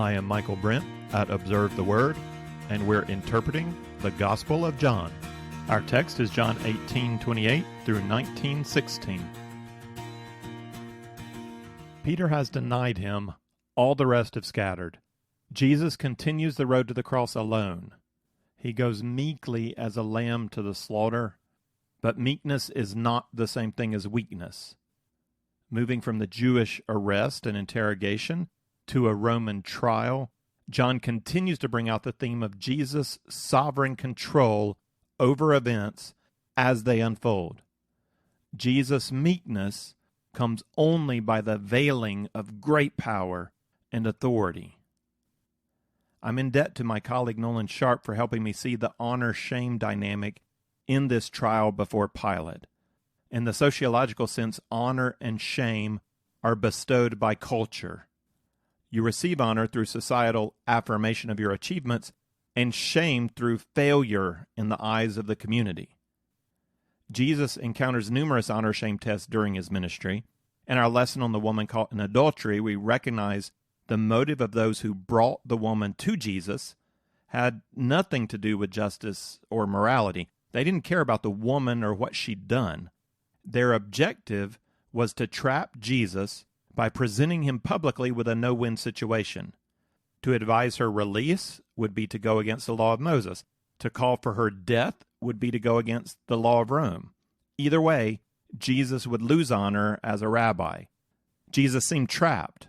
I am Michael Brent at Observe the Word, and we're interpreting the Gospel of John. Our text is John 18:28 through 19:16. Peter has denied him. All the rest have scattered. Jesus continues the road to the cross alone. He goes meekly as a lamb to the slaughter, but meekness is not the same thing as weakness. Moving from the Jewish arrest and interrogation to a Roman trial, John continues to bring out the theme of Jesus' sovereign control over events as they unfold. Jesus' meekness comes only by the veiling of great power and authority. I'm in debt to my colleague Nolan Sharp for helping me see the honor-shame dynamic in this trial before Pilate. In the sociological sense, honor and shame are bestowed by culture. You receive honor through societal affirmation of your achievements and shame through failure in the eyes of the community. Jesus encounters numerous honor-shame tests during his ministry. In our lesson on the woman caught in adultery, we recognize the motive of those who brought the woman to Jesus had nothing to do with justice or morality. They didn't care about the woman or what she'd done. Their objective was to trap Jesus by presenting him publicly with a no-win situation. To advise her release would be to go against the law of Moses. To call for her death would be to go against the law of Rome. Either way, Jesus would lose honor as a rabbi. Jesus seemed trapped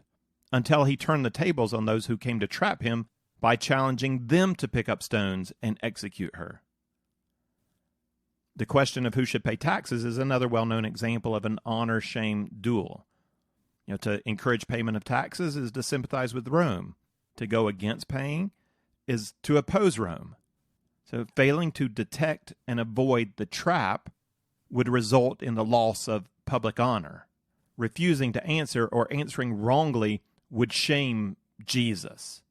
until he turned the tables on those who came to trap him by challenging them to pick up stones and execute her. The question of who should pay taxes is another well-known example of an honor-shame duel. To encourage payment of taxes is to sympathize with Rome. To go against paying is to oppose Rome. So failing to detect and avoid the trap would result in the loss of public honor. Refusing to answer or answering wrongly would shame Jesus.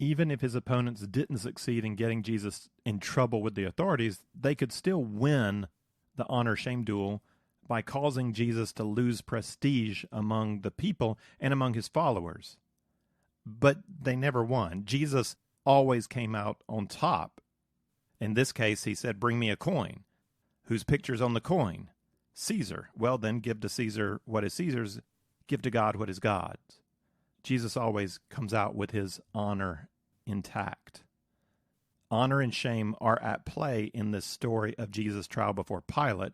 Even if his opponents didn't succeed in getting Jesus in trouble with the authorities, they could still win the honor-shame duel by causing Jesus to lose prestige among the people and among his followers. But they never won. Jesus always came out on top. In this case, he said, "Bring me a coin." Whose picture's on the coin? Caesar. Well, then give to Caesar what is Caesar's, give to God what is God's. Jesus always comes out with his honor intact. Honor and shame are at play in this story of Jesus' trial before Pilate,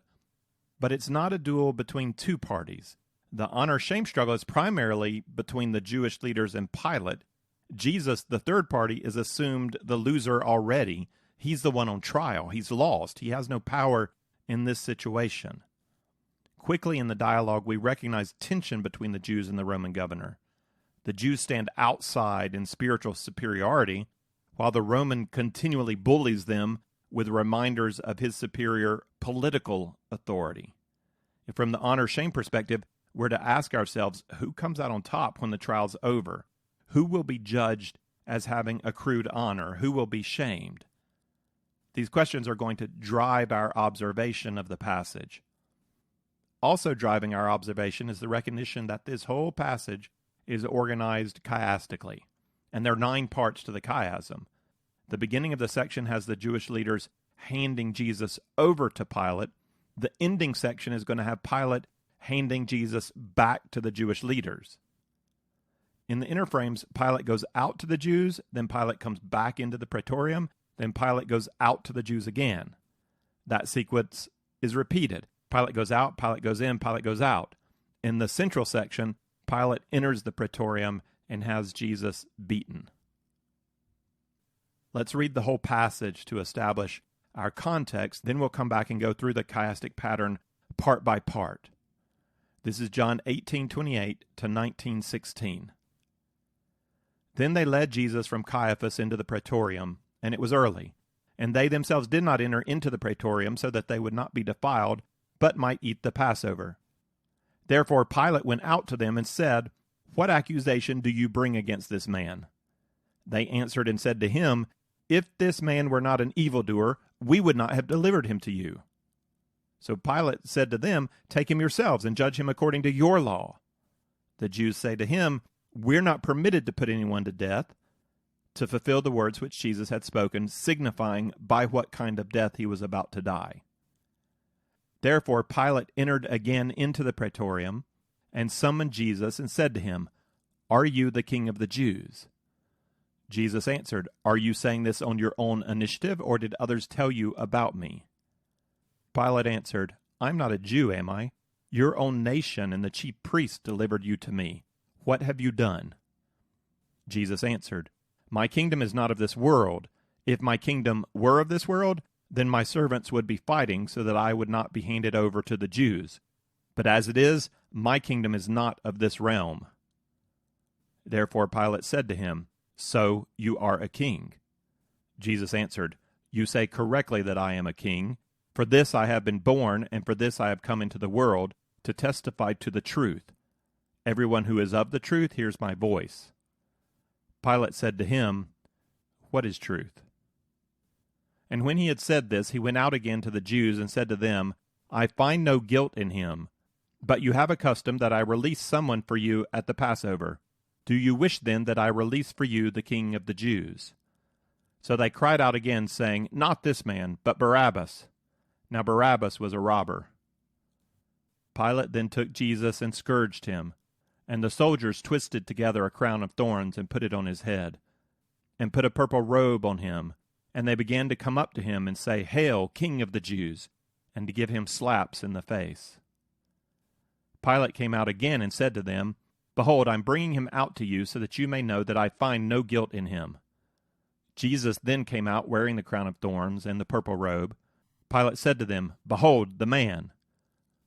but it's not a duel between two parties. The honor-shame struggle is primarily between the Jewish leaders and Pilate. Jesus, the third party, is assumed the loser already. He's the one on trial. He's lost. He has no power in this situation. Quickly in the dialogue, we recognize tension between the Jews and the Roman governor. The Jews stand outside in spiritual superiority, while the Roman continually bullies them with reminders of his superior political authority. And from the honor-shame perspective, we're to ask ourselves, who comes out on top when the trial's over? Who will be judged as having accrued honor? Who will be shamed? These questions are going to drive our observation of the passage. Also driving our observation is the recognition that this whole passage is organized chiastically, and there are 9 parts to the chiasm. The beginning of the section has the Jewish leaders handing Jesus over to Pilate. The ending section is going to have Pilate handing Jesus back to the Jewish leaders. In the inner frames, Pilate goes out to the Jews, then Pilate comes back into the praetorium, then Pilate goes out to the Jews again. That sequence is repeated. Pilate goes out, Pilate goes in, Pilate goes out. In the central section, Pilate enters the praetorium and has Jesus beaten. Let's read the whole passage to establish our context, then we'll come back and go through the chiastic pattern part by part. This is John 18:28 to 19:16. Then they led Jesus from Caiaphas into the praetorium, and it was early. And they themselves did not enter into the praetorium so that they would not be defiled, but might eat the Passover. Therefore Pilate went out to them and said, "What accusation do you bring against this man?" They answered and said to him, "If this man were not an evildoer, we would not have delivered him to you." So Pilate said to them, "Take him yourselves and judge him according to your law." The Jews say to him, "We're not permitted to put anyone to death," to fulfill the words which Jesus had spoken, signifying by what kind of death he was about to die. Therefore Pilate entered again into the praetorium, and summoned Jesus, and said to him, "Are you the king of the Jews?" Jesus answered, "Are you saying this on your own initiative, or did others tell you about me?" Pilate answered, "I'm not a Jew, am I? Your own nation and the chief priests delivered you to me. What have you done?" Jesus answered, "My kingdom is not of this world. If my kingdom were of this world, then my servants would be fighting so that I would not be handed over to the Jews. But as it is, my kingdom is not of this realm." Therefore Pilate said to him, "So you are a king?" Jesus answered, "You say correctly that I am a king. For this I have been born, and for this I have come into the world, to testify to the truth. Everyone who is of the truth hears my voice." Pilate said to him, "What is truth?" And when he had said this, he went out again to the Jews and said to them, "I find no guilt in him. But you have a custom that I release someone for you at the Passover. Do you wish then that I release for you the king of the Jews?" So they cried out again, saying, "Not this man, but Barabbas." Now Barabbas was a robber. Pilate then took Jesus and scourged him. And the soldiers twisted together a crown of thorns and put it on his head, and put a purple robe on him. And they began to come up to him and say, "Hail, King of the Jews," and to give him slaps in the face. Pilate came out again and said to them, "Behold, I'm bringing him out to you so that you may know that I find no guilt in him." Jesus then came out wearing the crown of thorns and the purple robe. Pilate said to them, "Behold, the man."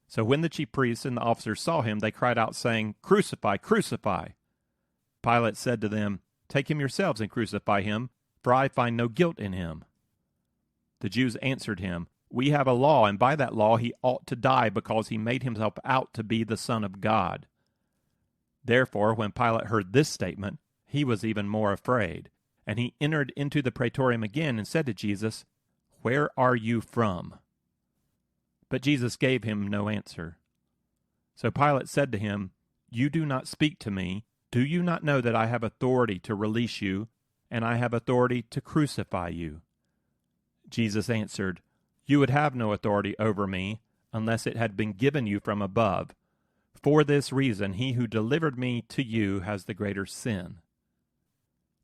So when the chief priests and the officers saw him, they cried out, saying, "Crucify, crucify." Pilate said to them, "Take him yourselves and crucify him, for I find no guilt in him." The Jews answered him, "We have a law, and by that law he ought to die, because he made himself out to be the Son of God." Therefore, when Pilate heard this statement, he was even more afraid, and he entered into the praetorium again and said to Jesus, "Where are you from?" But Jesus gave him no answer. So Pilate said to him, "You do not speak to me. Do you not know that I have authority to release you, and I have authority to crucify you?" Jesus answered, "You would have no authority over me unless it had been given you from above. For this reason, he who delivered me to you has the greater sin."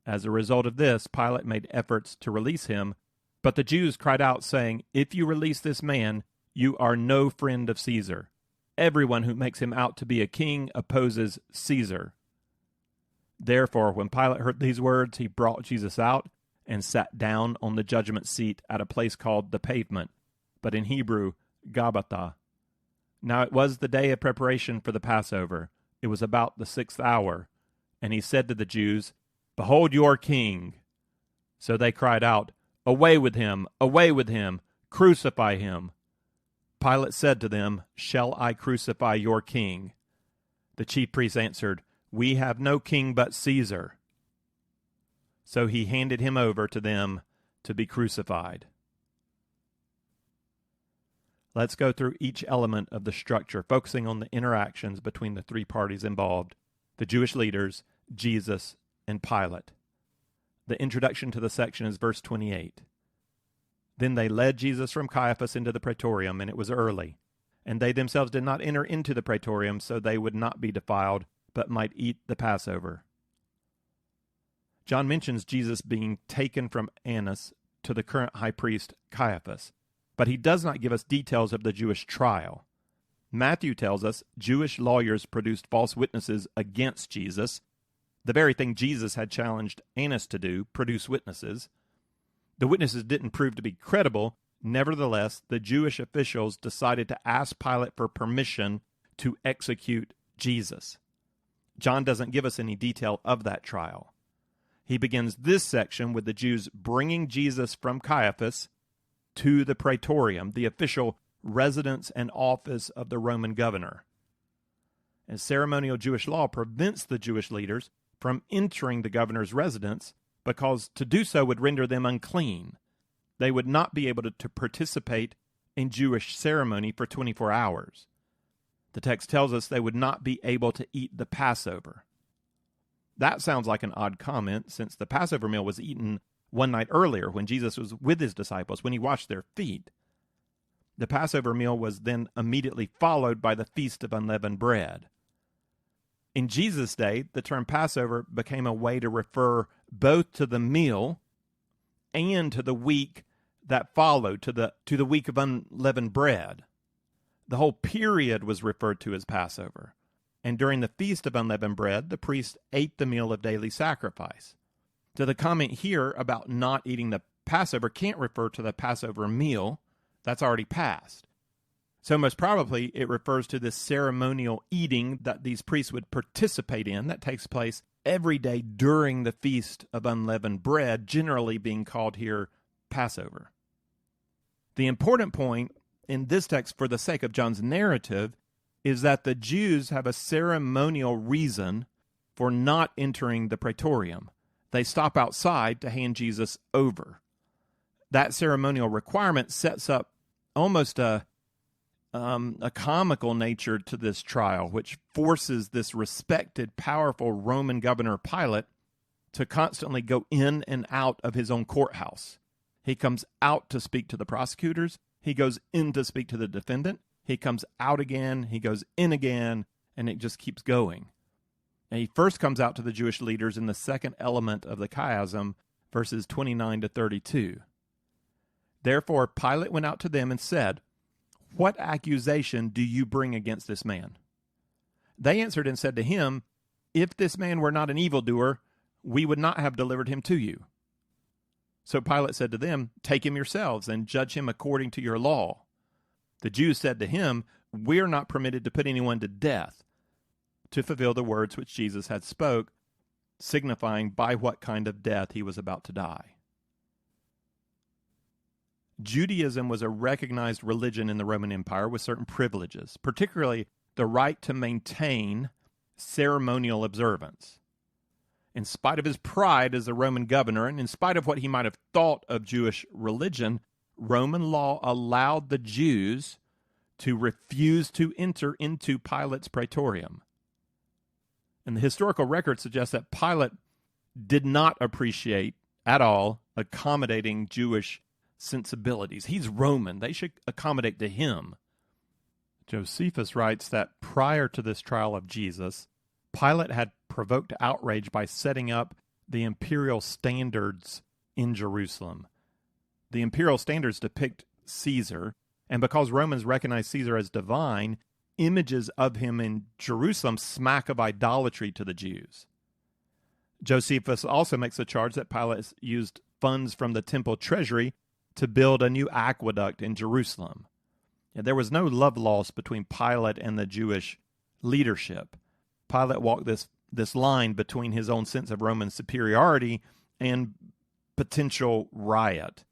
As a result of this, Pilate made efforts to release him, but the Jews cried out, saying, "If you release this man, you are no friend of Caesar. Everyone who makes him out to be a king opposes Caesar." Therefore, when Pilate heard these words, he brought Jesus out and sat down on the judgment seat at a place called the Pavement, but in Hebrew, Gabbatha. Now it was the day of preparation for the Passover. It was about the 6th hour. And he said to the Jews, "Behold your king." So they cried out, "Away with him! Away with him! Crucify him!" Pilate said to them, "Shall I crucify your king?" The chief priests answered, "We have no king but Caesar." So he handed him over to them to be crucified. Let's go through each element of the structure, focusing on the interactions between the three parties involved, the Jewish leaders, Jesus, and Pilate. The introduction to the section is verse 28. Then they led Jesus from Caiaphas into the praetorium, and it was early. And they themselves did not enter into the praetorium, so they would not be defiled, but might eat the Passover. John mentions Jesus being taken from Annas to the current high priest Caiaphas, but he does not give us details of the Jewish trial. Matthew tells us Jewish lawyers produced false witnesses against Jesus, the very thing Jesus had challenged Annas to do, produce witnesses. The witnesses didn't prove to be credible. Nevertheless, the Jewish officials decided to ask Pilate for permission to execute Jesus. John doesn't give us any detail of that trial. He begins this section with the Jews bringing Jesus from Caiaphas to the praetorium, the official residence and office of the Roman governor. And ceremonial Jewish law prevents the Jewish leaders from entering the governor's residence, because to do so would render them unclean. They would not be able to participate in Jewish ceremony for 24 hours. The text tells us they would not be able to eat the Passover. That sounds like an odd comment, since the Passover meal was eaten one night earlier when Jesus was with his disciples, when he washed their feet. The Passover meal was then immediately followed by the Feast of Unleavened Bread. In Jesus' day, the term Passover became a way to refer both to the meal and to the week that followed, to the week of unleavened bread. The whole period was referred to as Passover. And during the Feast of Unleavened Bread, the priest ate the meal of daily sacrifice. So the comment here about not eating the Passover can't refer to the Passover meal. That's already passed. So most probably it refers to this ceremonial eating that these priests would participate in that takes place every day during the Feast of Unleavened Bread, generally being called here Passover. The important point in this text, for the sake of John's narrative, is that the Jews have a ceremonial reason for not entering the praetorium. They stop outside to hand Jesus over. That ceremonial requirement sets up almost a comical nature to this trial, which forces this respected, powerful Roman governor Pilate to constantly go in and out of his own courthouse. He comes out to speak to the prosecutors. He goes in to speak to the defendant. He comes out again. He goes in again, and it just keeps going. And he first comes out to the Jewish leaders in the second element of the chiasm, verses 29 to 32. Therefore, Pilate went out to them and said, "What accusation do you bring against this man?" They answered and said to him, "If this man were not an evildoer, we would not have delivered him to you." So Pilate said to them, "Take him yourselves and judge him according to your law." The Jews said to him, "We are not permitted to put anyone to death," to fulfill the words which Jesus had spoke, signifying by what kind of death he was about to die. Judaism was a recognized religion in the Roman Empire with certain privileges, particularly the right to maintain ceremonial observance. In spite of his pride as a Roman governor, and in spite of what he might have thought of Jewish religion, Roman law allowed the Jews to refuse to enter into Pilate's praetorium. And the historical record suggests that Pilate did not appreciate at all accommodating Jewish sensibilities. He's Roman. They should accommodate to him. Josephus writes that prior to this trial of Jesus, Pilate had provoked outrage by setting up the imperial standards in Jerusalem. The imperial standards depict Caesar, and because Romans recognize Caesar as divine, images of him in Jerusalem smack of idolatry to the Jews. Josephus also makes the charge that Pilate used funds from the temple treasury to build a new aqueduct in Jerusalem. There was no love lost between Pilate and the Jewish leadership. Pilate walked this line between his own sense of Roman superiority and potential riot.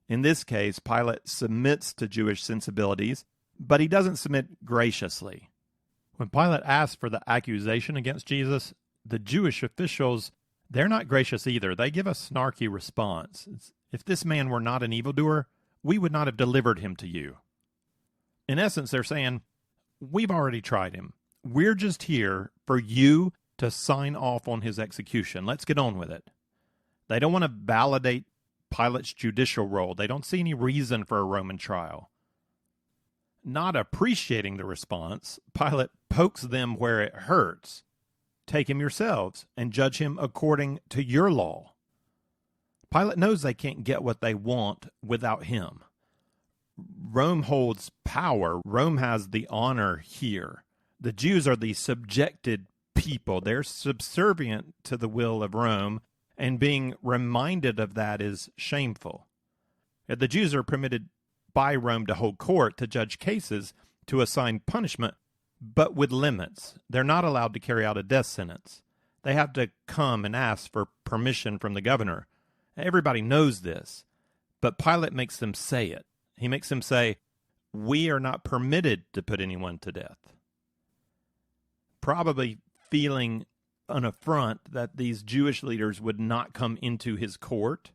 In this case, Pilate submits to Jewish sensibilities, but he doesn't submit graciously. When Pilate asks for the accusation against Jesus, the Jewish officials, they're not gracious either. They give a snarky response. If this man were not an evildoer, we would not have delivered him to you. In essence, they're saying, we've already tried him. We're just here for you to sign off on his execution. Let's get on with it. They don't want to validate Pilate's judicial role. They don't see any reason for a Roman trial. Not appreciating the response, Pilate pokes them where it hurts. Take him yourselves and judge him according to your law. Pilate knows they can't get what they want without him. Rome holds power. Rome has the honor here. The Jews are the subjected people. They're subservient to the will of Rome, and being reminded of that is shameful. The Jews are permitted by Rome to hold court, to judge cases, to assign punishment, but with limits. They're not allowed to carry out a death sentence. They have to come and ask for permission from the governor. Everybody knows this, but Pilate makes them say it. He makes them say, we are not permitted to put anyone to death. Probably feeling an affront that these Jewish leaders would not come into his court,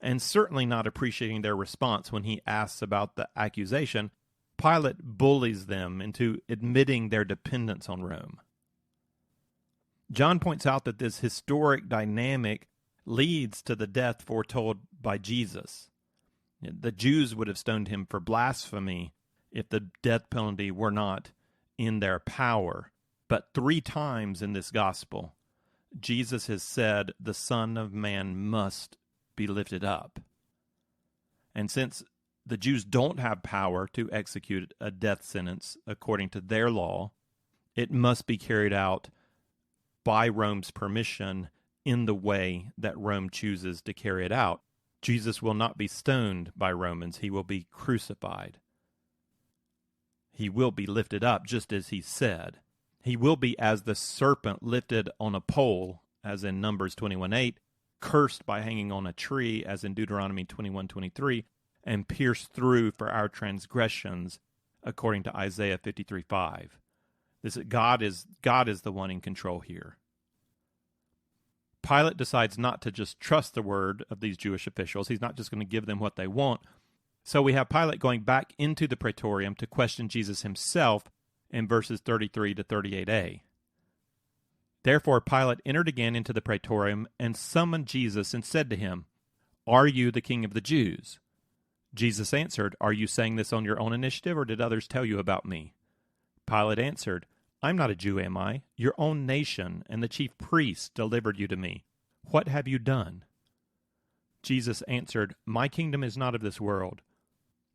and certainly not appreciating their response when he asks about the accusation, Pilate bullies them into admitting their dependence on Rome. John points out that this historic dynamic leads to the death foretold by Jesus. The Jews would have stoned him for blasphemy if the death penalty were not in their power. But 3 times in this gospel, Jesus has said the Son of Man must be lifted up. And since the Jews don't have power to execute a death sentence according to their law, it must be carried out by Rome's permission in the way that Rome chooses to carry it out. Jesus will not be stoned by Romans. He will be crucified. He will be lifted up, just as he said. He will be as the serpent lifted on a pole, as in Numbers 21:8, cursed by hanging on a tree, as in Deuteronomy 21:23, and pierced through for our transgressions, according to Isaiah 53:5. God is the one in control here. Pilate decides not to just trust the word of these Jewish officials. He's not just going to give them what they want. So we have Pilate going back into the praetorium to question Jesus himself in verses 33 to 38a. Therefore Pilate entered again into the praetorium and summoned Jesus and said to him, "Are you the king of the Jews?" Jesus answered, "Are you saying this on your own initiative, or did others tell you about me?" Pilate answered, "I'm not a Jew, am I? Your own nation and the chief priests delivered you to me. What have you done?" Jesus answered, "My kingdom is not of this world.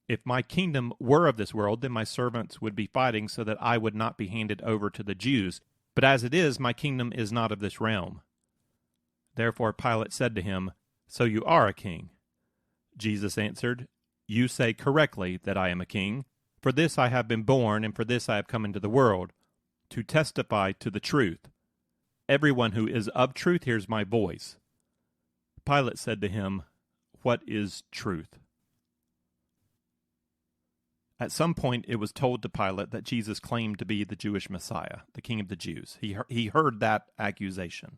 If my kingdom were of this world, then my servants would be fighting so that I would not be handed over to the Jews. But as it is, my kingdom is not of this realm." Therefore Pilate said to him, "So you are a king?" Jesus answered, "You say correctly that I am a king. For this I have been born, and for this I have come into the world, to testify to the truth. Everyone who is of truth hears my voice." Pilate said to him, "What is truth?" At some point, it was told to Pilate that Jesus claimed to be the Jewish Messiah, the King of the Jews. He heard that accusation.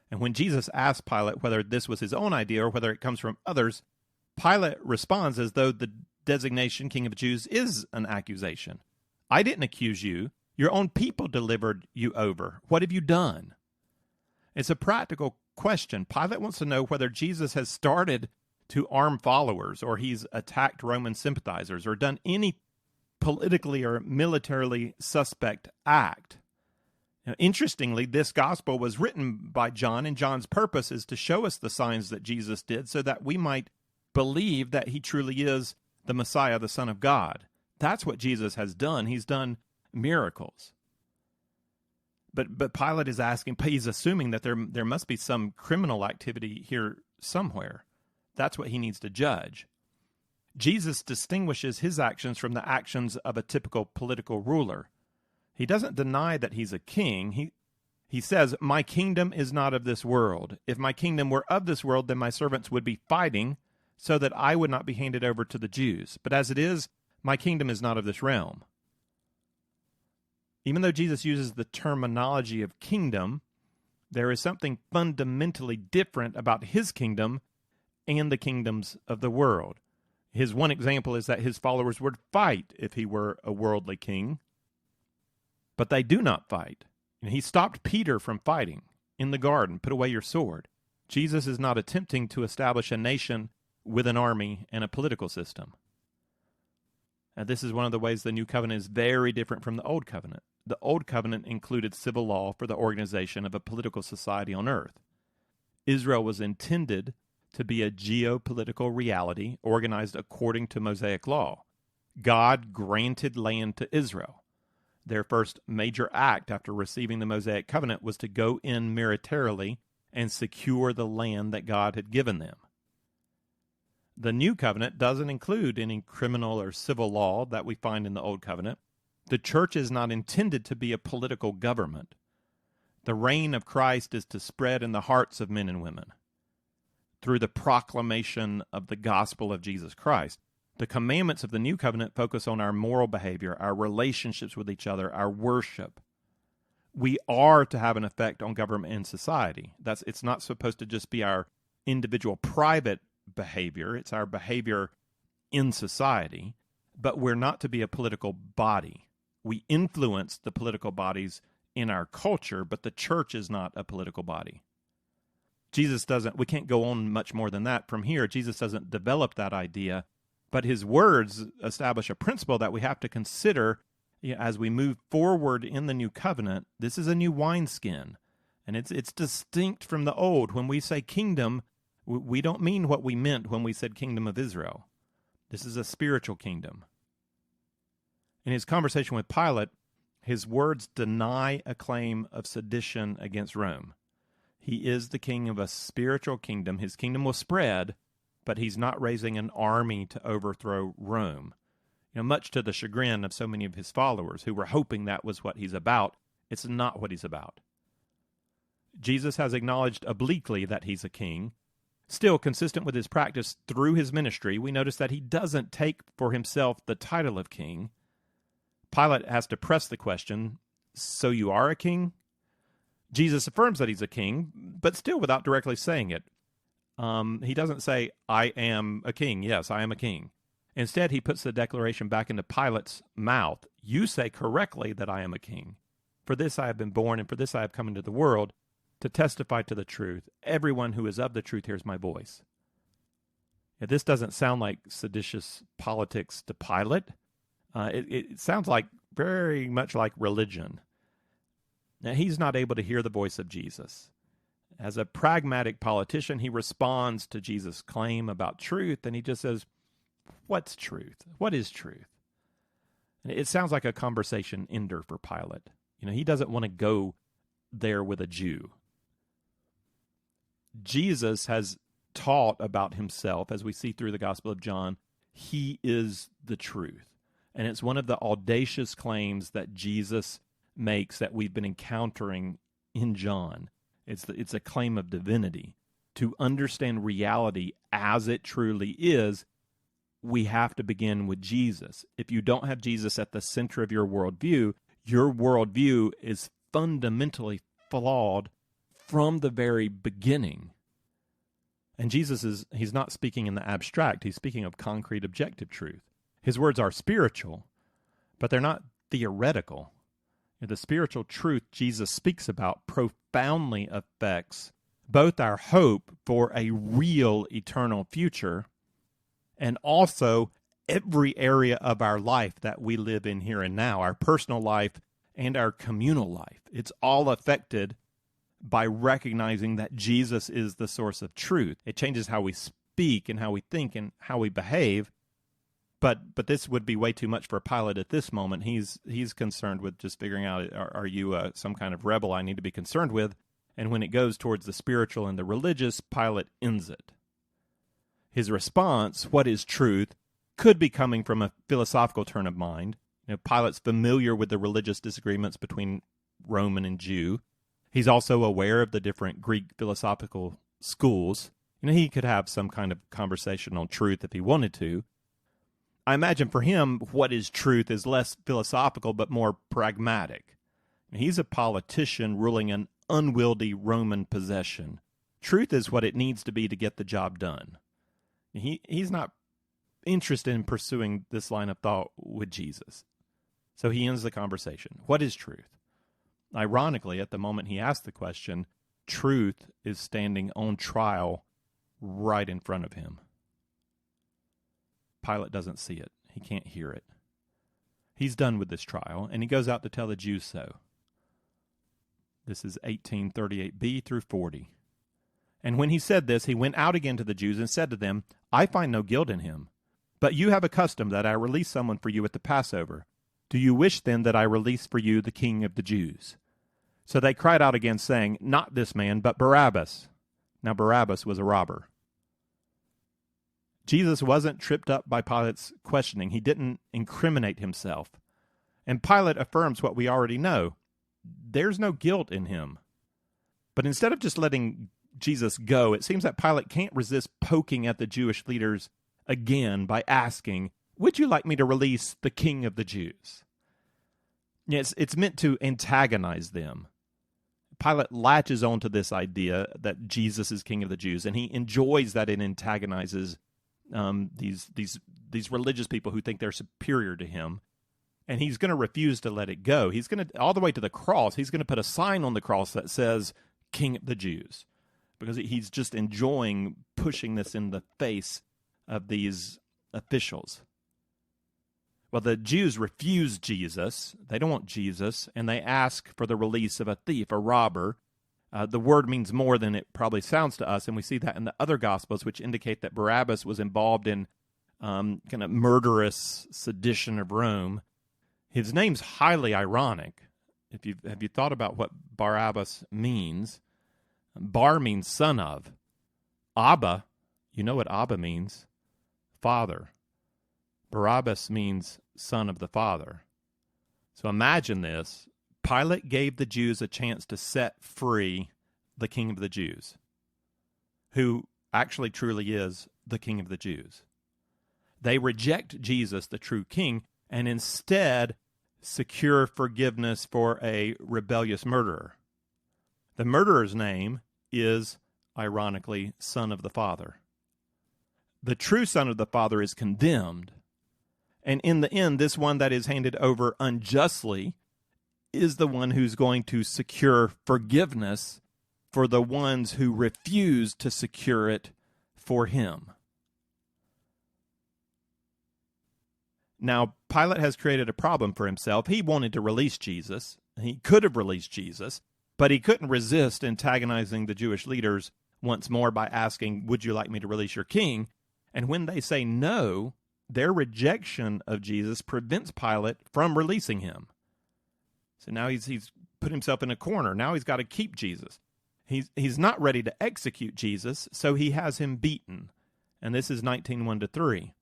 And when Jesus asked Pilate whether this was his own idea or whether it comes from others, Pilate responds as though the designation King of the Jews is an accusation. "I didn't accuse you. Your own people delivered you over. What have you done?" It's a practical question. Pilate wants to know whether Jesus has started to arm followers, or he's attacked Roman sympathizers, or done any politically or militarily suspect act. Now, interestingly, this gospel was written by John, and John's purpose is to show us the signs that Jesus did so that we might believe that he truly is the Messiah, the Son of God. That's what Jesus has done. He's done miracles. But Pilate is asking, he's assuming that there must be some criminal activity here somewhere. That's what he needs to judge. Jesus distinguishes his actions from the actions of a typical political ruler. He doesn't deny that he's a king. He says, "My kingdom is not of this world. If my kingdom were of this world, then my servants would be fighting so that I would not be handed over to the Jews. But as it is, my kingdom is not of this realm." Even though Jesus uses the terminology of kingdom, there is something fundamentally different about his kingdom and the kingdoms of the world. His one example is that his followers would fight if he were a worldly king, but they do not fight. And he stopped Peter from fighting in the garden. "Put away your sword." Jesus is not attempting to establish a nation with an army and a political system. And this is one of the ways the New Covenant is very different from the Old Covenant. The Old Covenant included civil law for the organization of a political society on earth. Israel was intended to be a geopolitical reality organized according to Mosaic law. God granted land to Israel. Their first major act after receiving the Mosaic covenant was to go in militarily and secure the land that God had given them. The New Covenant doesn't include any criminal or civil law that we find in the Old Covenant. The church is not intended to be a political government. The reign of Christ is to spread in the hearts of men and women through the proclamation of the gospel of Jesus Christ. The commandments of the New Covenant focus on our moral behavior, our relationships with each other, our worship. We are to have an effect on government and society. It's not supposed to just be our individual private behavior. It's our behavior in society. But we're not to be a political body. We influence the political bodies in our culture, but the church is not a political body. We can't go on much more than that from here. Jesus doesn't develop that idea, but his words establish a principle that we have to consider as we move forward in the new covenant. This is a new wineskin, and it's distinct from the old. When we say kingdom, we don't mean what we meant when we said kingdom of Israel. This is a spiritual kingdom. In his conversation with Pilate, his words deny a claim of sedition against Rome. He is the king of a spiritual kingdom. His kingdom will spread, but he's not raising an army to overthrow Rome. Much to the chagrin of so many of his followers who were hoping that was what he's about, it's not what he's about. Jesus has acknowledged obliquely that he's a king. Still, consistent with his practice through his ministry, we notice that he doesn't take for himself the title of king. Pilate has to press the question, "So you are a king?" Jesus affirms that he's a king, but still without directly saying it. He doesn't say, "I am a king. Yes, I am a king." Instead, he puts the declaration back into Pilate's mouth. "You say correctly that I am a king. For this I have been born, and for this I have come into the world, to testify to the truth. Everyone who is of the truth hears my voice." This doesn't sound like seditious politics to Pilate. It sounds like very much like religion. Now, he's not able to hear the voice of Jesus. As a pragmatic politician, he responds to Jesus' claim about truth, and he just says, "What's truth? What is truth?" And it sounds like a conversation ender for Pilate. He doesn't want to go there with a Jew. Jesus has taught about himself, as we see through the Gospel of John. He is the truth. And it's one of the audacious claims that Jesus makes that we've been encountering in John. It's a claim of divinity. To understand reality as it truly is, we have to begin with Jesus. If you don't have Jesus at the center of your worldview is fundamentally flawed from the very beginning. And he's not speaking in the abstract. He's speaking of concrete, objective truth. His words are spiritual, but they're not theoretical. The spiritual truth Jesus speaks about profoundly affects both our hope for a real eternal future and also every area of our life that we live in here and now, our personal life and our communal life. It's all affected by recognizing that Jesus is the source of truth. It changes how we speak and how we think and how we behave. But this would be way too much for Pilate at this moment. He's concerned with just figuring out, are you some kind of rebel I need to be concerned with? And when it goes towards the spiritual and the religious, Pilate ends it. His response, "What is truth?" could be coming from a philosophical turn of mind. Pilate's familiar with the religious disagreements between Roman and Jew. He's also aware of the different Greek philosophical schools. He could have some kind of conversation on truth if he wanted to. I imagine for him, what is truth is less philosophical but more pragmatic. He's a politician ruling an unwieldy Roman possession. Truth is what it needs to be to get the job done. He's not interested in pursuing this line of thought with Jesus. So he ends the conversation. What is truth? Ironically, at the moment he asks the question, truth is standing on trial right in front of him. Pilate doesn't see it. He can't hear it. He's done with this trial, and he goes out to tell the Jews so. This is 1838b through 40. And when he said this, he went out again to the Jews and said to them, "I find no guilt in him. But you have a custom that I release someone for you at the Passover. Do you wish then that I release for you the King of the Jews?" So they cried out again, saying, "Not this man, but Barabbas." Now Barabbas was a robber. Jesus wasn't tripped up by Pilate's questioning. He didn't incriminate himself. And Pilate affirms what we already know. There's no guilt in him. But instead of just letting Jesus go, it seems that Pilate can't resist poking at the Jewish leaders again by asking, "Would you like me to release the King of the Jews?" Yes, it's meant to antagonize them. Pilate latches onto this idea that Jesus is King of the Jews, and he enjoys that it antagonizes these religious people who think they're superior to him. and he's going to refuse to let it go. He's going to, all the way to the cross, he's going to put a sign on the cross that says, King of the Jews, because he's just enjoying pushing this in the face of these officials. Well, the Jews refuse Jesus. They don't want Jesus, and they ask for the release of a thief, a robber. The word means more than it probably sounds to us, and we see that in the other Gospels, which indicate that Barabbas was involved in kind of murderous sedition of Rome. His name's highly ironic. Have you thought about what Barabbas means? Bar means son of. Abba, you know what Abba means? Father. Barabbas means son of the Father. So imagine this. Pilate gave the Jews a chance to set free the King of the Jews, who actually truly is the King of the Jews. They reject Jesus, the true King, and instead secure forgiveness for a rebellious murderer. The murderer's name is, ironically, Son of the Father. The true Son of the Father is condemned, and in the end, this one that is handed over unjustly is the one who's going to secure forgiveness for the ones who refuse to secure it for him. Now, Pilate has created a problem for himself. He wanted to release Jesus. He could have released Jesus, but he couldn't resist antagonizing the Jewish leaders once more by asking, would you like me to release your king? And when they say no, their rejection of Jesus prevents Pilate from releasing him. So now he's put himself in a corner. Now he's got to keep Jesus. He's not ready to execute Jesus, so he has him beaten. And this is 19:1-3.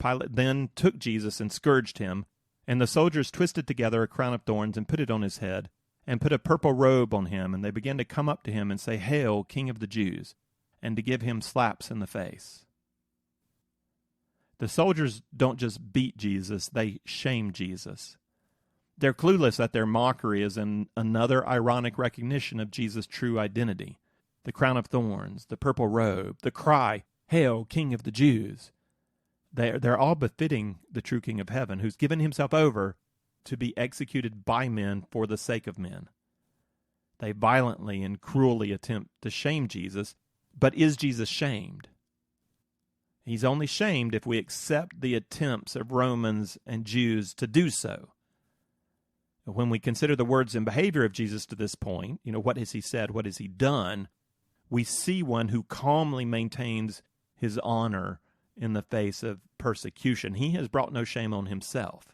Pilate then took Jesus and scourged him, and the soldiers twisted together a crown of thorns and put it on his head, and put a purple robe on him, and they began to come up to him and say, Hail, King of the Jews, and to give him slaps in the face. The soldiers don't just beat Jesus, they shame Jesus. They're clueless that their mockery is another ironic recognition of Jesus' true identity. The crown of thorns, the purple robe, the cry, Hail, King of the Jews. They're all befitting the true King of heaven, who's given himself over to be executed by men for the sake of men. They violently and cruelly attempt to shame Jesus, but is Jesus shamed? He's only shamed if we accept the attempts of Romans and Jews to do so. When we consider the words and behavior of Jesus to this point, what has he said, what has he done, we see one who calmly maintains his honor in the face of persecution. He has brought no shame on himself.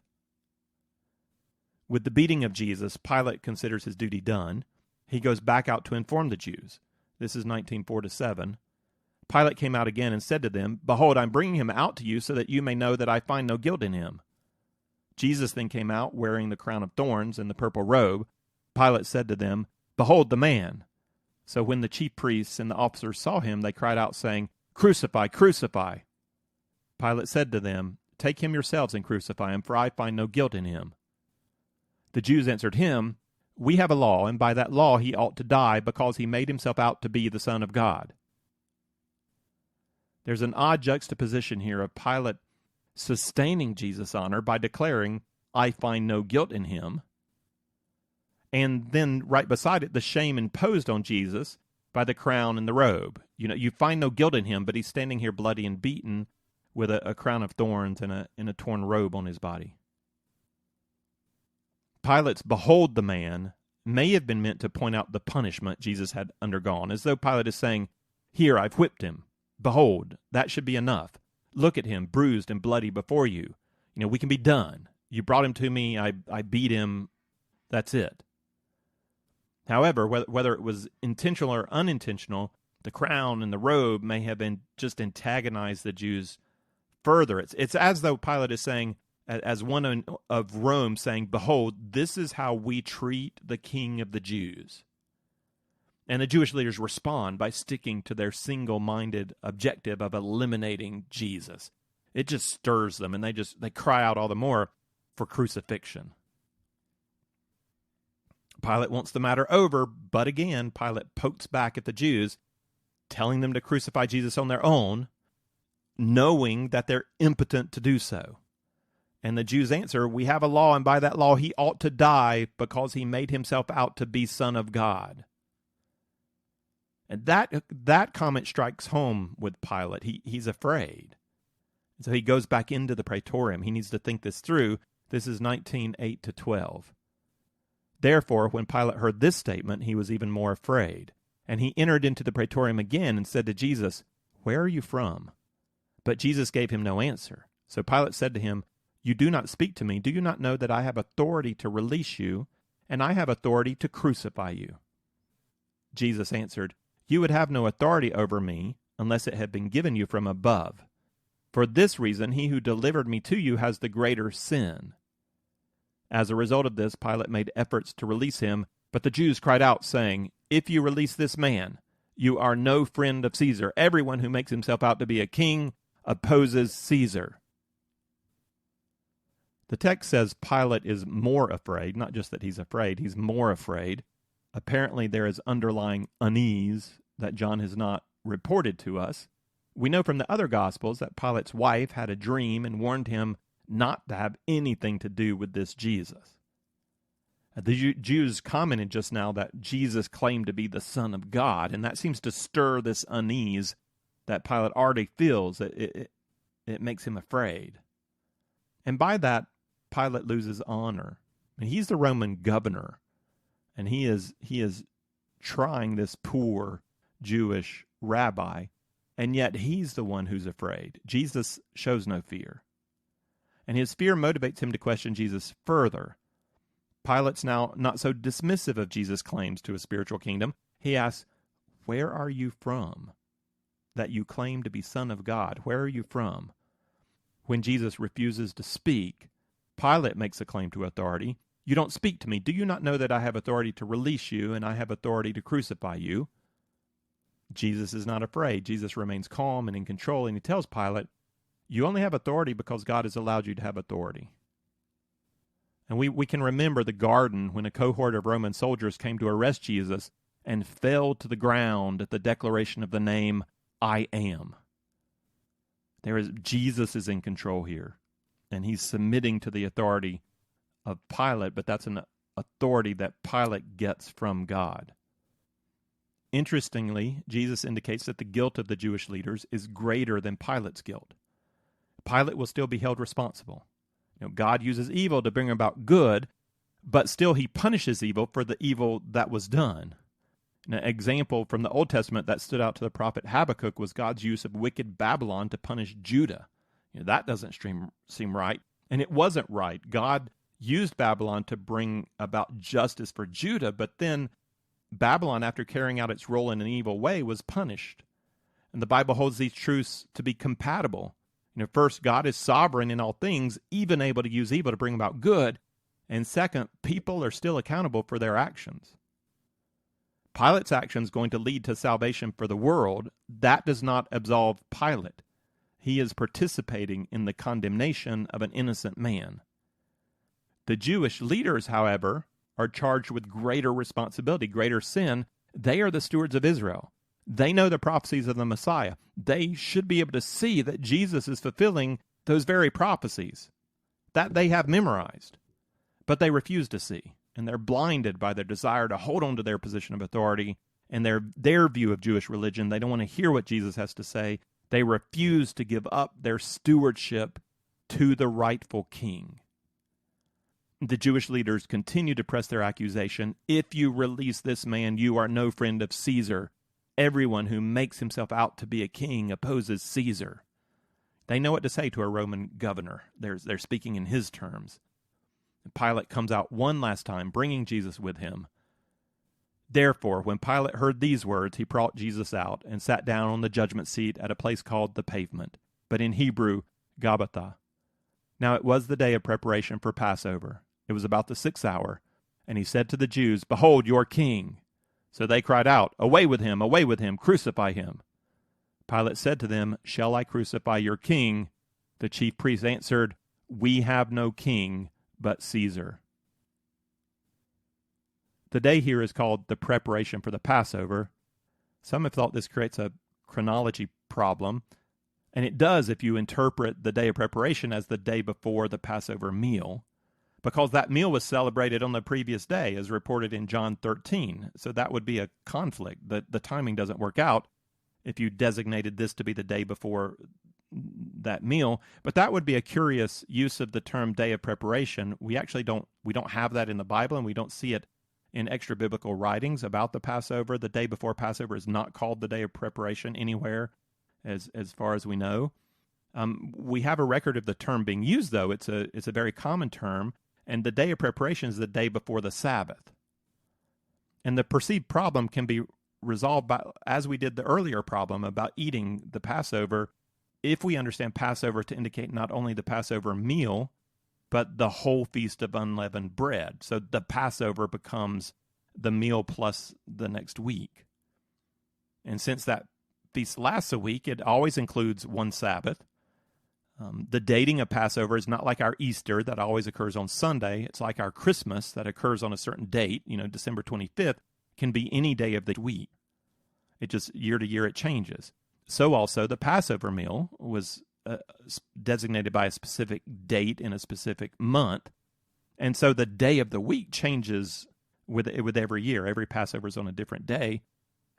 With the beating of Jesus, Pilate considers his duty done. He goes back out to inform the Jews. This is 19:4-7. Pilate came out again and said to them, Behold, I'm bringing him out to you so that you may know that I find no guilt in him. Jesus then came out wearing the crown of thorns and the purple robe. Pilate said to them, Behold the man. So when the chief priests and the officers saw him, they cried out, saying, Crucify, crucify. Pilate said to them, Take him yourselves and crucify him, for I find no guilt in him. The Jews answered him, We have a law, and by that law he ought to die, because he made himself out to be the Son of God. There's an odd juxtaposition here of Pilate sustaining Jesus' honor by declaring, I find no guilt in him, and then right beside it, the shame imposed on Jesus by the crown and the robe. You find no guilt in him, but he's standing here bloody and beaten with a crown of thorns and a torn robe on his body. Pilate's behold the man may have been meant to point out the punishment Jesus had undergone, as though Pilate is saying, Here, I've whipped him. Behold, that should be enough. Look at him, bruised and bloody before you. We can be done. You brought him to me, I beat him, that's it. However, whether it was intentional or unintentional, the crown and the robe may have been just antagonized the Jews further. It's as though Pilate is saying, as one of Rome saying, Behold, this is how we treat the King of the Jews. And the Jewish leaders respond by sticking to their single-minded objective of eliminating Jesus. It just stirs them, and they cry out all the more for crucifixion. Pilate wants the matter over, but again, Pilate pokes back at the Jews, telling them to crucify Jesus on their own, knowing that they're impotent to do so. And the Jews answer, we have a law, and by that law he ought to die because he made himself out to be Son of God. And that comment strikes home with Pilate. He's afraid. So he goes back into the praetorium. He needs to think this through. This is 19:8-12. Therefore, when Pilate heard this statement, he was even more afraid. And he entered into the praetorium again and said to Jesus, where are you from? But Jesus gave him no answer. So Pilate said to him, you do not speak to me. Do you not know that I have authority to release you, and I have authority to crucify you? Jesus answered, you would have no authority over me unless it had been given you from above. For this reason, he who delivered me to you has the greater sin. As a result of this, Pilate made efforts to release him, but the Jews cried out, saying, if you release this man, you are no friend of Caesar. Everyone who makes himself out to be a king opposes Caesar. The text says Pilate is more afraid, not just that he's afraid, he's more afraid. Apparently there is underlying unease that John has not reported to us. We know from the other Gospels that Pilate's wife had a dream and warned him not to have anything to do with this Jesus. The Jews commented just now that Jesus claimed to be the Son of God, and that seems to stir this unease that Pilate already feels. It makes him afraid. And by that, Pilate loses honor. I mean, he's the Roman governor, and he is trying this poor Jewish rabbi, and yet he's the one who's afraid. Jesus shows no fear. And his fear motivates him to question Jesus further. Pilate's now not so dismissive of Jesus' claims to a spiritual kingdom. He asks, where are you from that you claim to be Son of God? Where are you from? When Jesus refuses to speak, Pilate makes a claim to authority. You don't speak to me. Do you not know that I have authority to release you and I have authority to crucify you? Jesus is not afraid. Jesus remains calm and in control, and he tells Pilate, you only have authority because God has allowed you to have authority. And we can remember the garden when a cohort of Roman soldiers came to arrest Jesus and fell to the ground at the declaration of the name, I am. Jesus is in control here, and he's submitting to the authority of Pilate, but that's an authority that Pilate gets from God. Interestingly, Jesus indicates that the guilt of the Jewish leaders is greater than Pilate's guilt. Pilate will still be held responsible. God uses evil to bring about good, but still he punishes evil for the evil that was done. An example from the Old Testament that stood out to the prophet Habakkuk was God's use of wicked Babylon to punish Judah. That doesn't seem right, and it wasn't right. God used Babylon to bring about justice for Judah, but then Babylon, after carrying out its role in an evil way, was punished. And the Bible holds these truths to be compatible. First, God is sovereign in all things, even able to use evil to bring about good. And second, people are still accountable for their actions. Pilate's action is going to lead to salvation for the world. That does not absolve Pilate. He is participating in the condemnation of an innocent man. The Jewish leaders, however, are charged with greater responsibility, greater sin. They are the stewards of Israel. They know the prophecies of the Messiah. They should be able to see that Jesus is fulfilling those very prophecies that they have memorized. But they refuse to see, and they're blinded by their desire to hold on to their position of authority and their view of Jewish religion. They don't want to hear what Jesus has to say. They refuse to give up their stewardship to the rightful king. The Jewish leaders continue to press their accusation, if you release this man, you are no friend of Caesar. Everyone who makes himself out to be a king opposes Caesar. They know what to say to a Roman governor. They're speaking in his terms. Pilate comes out one last time, bringing Jesus with him. Therefore, when Pilate heard these words, he brought Jesus out and sat down on the judgment seat at a place called the Pavement, but in Hebrew, Gabbatha. Now it was the day of preparation for Passover. It was about the 6th hour, and he said to the Jews, behold, your king. So they cried out, away with him, crucify him. Pilate said to them, shall I crucify your king? The chief priests answered, we have no king but Caesar. The day here is called the preparation for the Passover. Some have thought this creates a chronology problem, And it does if you interpret the day of preparation as the day before the Passover meal, because that meal was celebrated on the previous day, as reported in John 13. So that would be a conflict. The timing doesn't work out if you designated this to be the day before that meal. But that would be a curious use of the term day of preparation. We actually don't have that in the Bible, and we don't see it in extra biblical writings about the Passover. The day before Passover is not called the day of preparation anywhere, as far as we know. We have a record of the term being used, though. It's a very common term, and the day of preparation is the day before the Sabbath. And the perceived problem can be resolved by, as we did the earlier problem about eating the Passover, if we understand Passover to indicate not only the Passover meal, but the whole feast of unleavened bread. So the Passover becomes the meal plus the next week. And since that feast lasts a week, it always includes one Sabbath. The dating of Passover is not like our Easter that always occurs on Sunday. It's like our Christmas that occurs on a certain date. December 25th can be any day of the week. It just, year to year, it changes. So also the Passover meal was designated by a specific date in a specific month. And so the day of the week changes with every year. Every Passover is on a different day.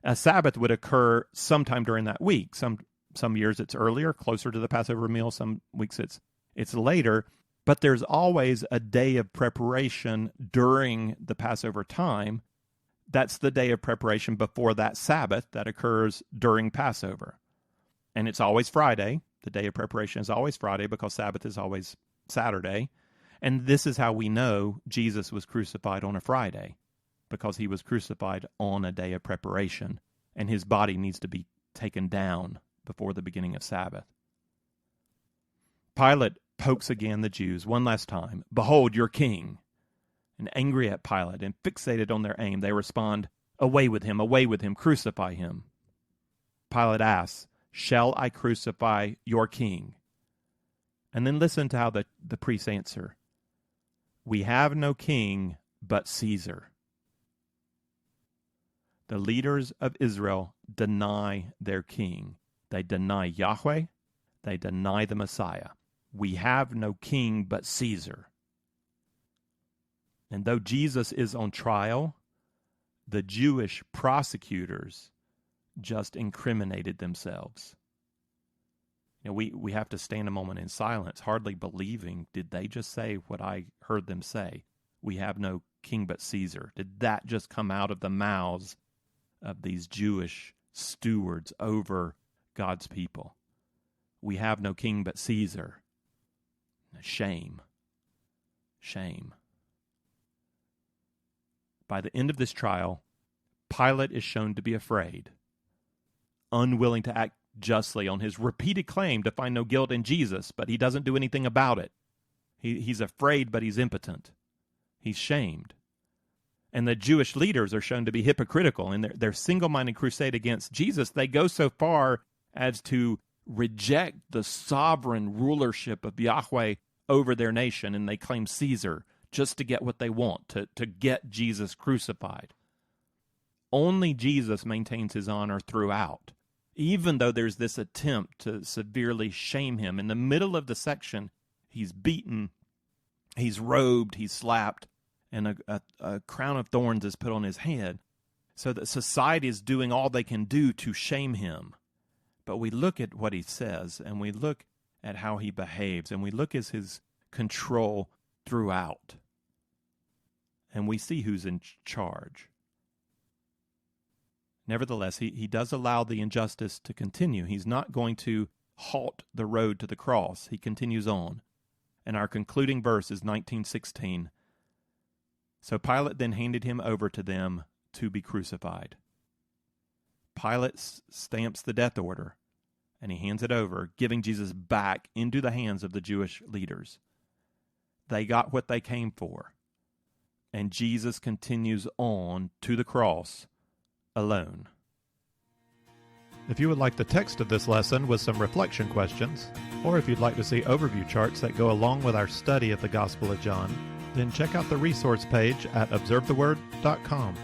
A Sabbath would occur sometime during that week. Some years it's earlier, closer to the Passover meal. Some weeks it's later. But there's always a day of preparation during the Passover time. That's the day of preparation before that Sabbath that occurs during Passover. And it's always Friday. The day of preparation is always Friday because Sabbath is always Saturday. And this is how we know Jesus was crucified on a Friday, because he was crucified on a day of preparation, and his body needs to be taken down before the beginning of Sabbath. Pilate pokes again the Jews one last time. "Behold your king." And angry at Pilate and fixated on their aim, they respond, away with him, crucify him." Pilate asks, "Shall I crucify your king?" And then listen to how the priests answer. "We have no king but Caesar." The leaders of Israel deny their king. They deny Yahweh. They deny the Messiah. We have no king but Caesar. And though Jesus is on trial, the Jewish prosecutors just incriminated themselves. We have to stand a moment in silence, hardly believing, did they just say what I heard them say? We have no king but Caesar. Did that just come out of the mouths of these Jewish stewards over God's people? We have no king but Caesar. Shame. Shame. By the end of this trial, Pilate is shown to be afraid, unwilling to act justly on his repeated claim to find no guilt in Jesus, but he doesn't do anything about it. He's afraid, but he's impotent. He's shamed. And the Jewish leaders are shown to be hypocritical in their single-minded crusade against Jesus. They go so far as to reject the sovereign rulership of Yahweh over their nation, and they claim Caesar just to get what they want, to get Jesus crucified. Only Jesus maintains his honor throughout, even though there's this attempt to severely shame him. In the middle of the section, he's beaten, he's robed, he's slapped, and a crown of thorns is put on his head, so that society is doing all they can do to shame him. But we look at what he says, and we look at how he behaves, and we look at his control throughout. And we see who's in charge. Nevertheless, he does allow the injustice to continue. He's not going to halt the road to the cross. He continues on. And our concluding verse is 19:16. "So Pilate then handed him over to them to be crucified." Pilate stamps the death order, and he hands it over, giving Jesus back into the hands of the Jewish leaders. They got what they came for. And Jesus continues on to the cross alone. If you would like the text of this lesson with some reflection questions, or if you'd like to see overview charts that go along with our study of the Gospel of John, then check out the resource page at observetheword.com.